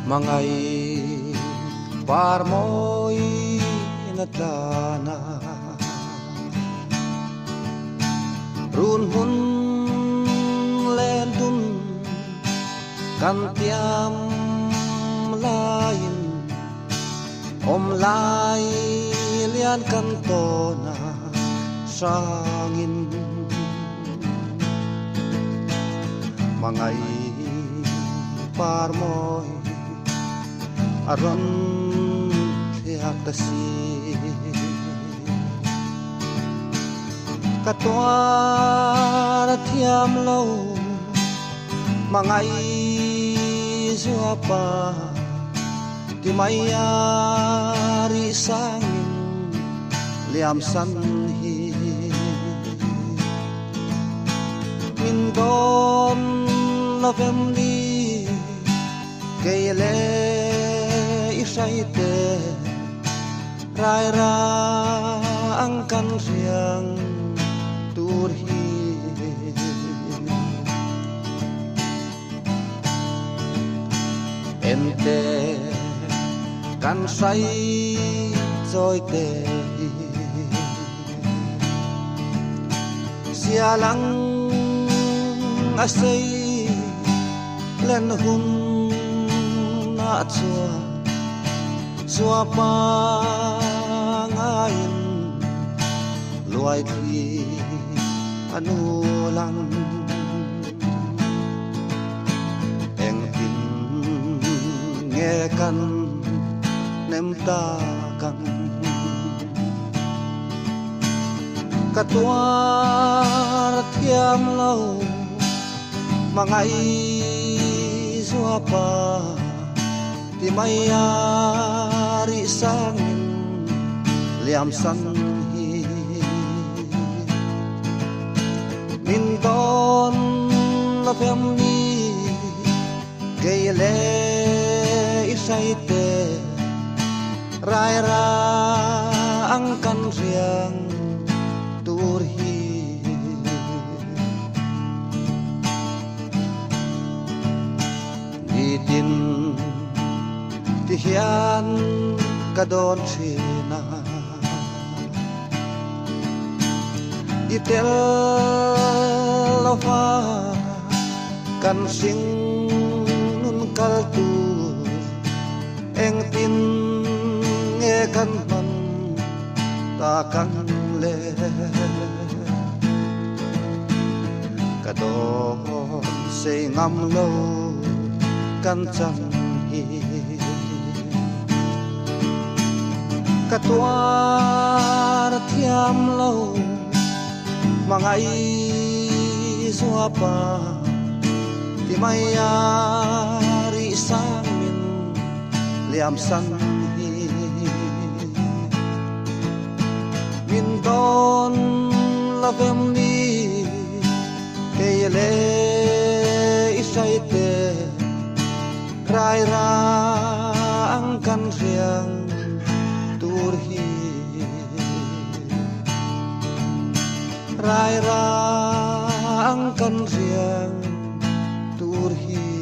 Mangay parmoy nadlana runhun lendun kantiam lain omlai lian kantona sangin mangay parmoy aron tiak tasi katwa tiam lâu mangay suapa di mayari sangin liam sanhi mindon lavemli gele isaite rai ra angkan siang turhi ente kan say rồi tê sialang asay len hun na chua pa ngain luai thi anulang eng tin nghe kan nem ta kan katwa thiam lâu mangay suapa di mayari sangin liam sanhi mindon lavemni gele isaite rai ra angkan riang turhi idin tihian kadon sina itel lova kan sing nun kaltu eng tin nghe kan man ta kan le kadon say ngam lâu kan chan hi katwa thiam lâu mangay suapa di mayari sangin liam sanhi mindon lavemni kayele isaite rai ra angkan riang turhi rai ra angkan riang turhi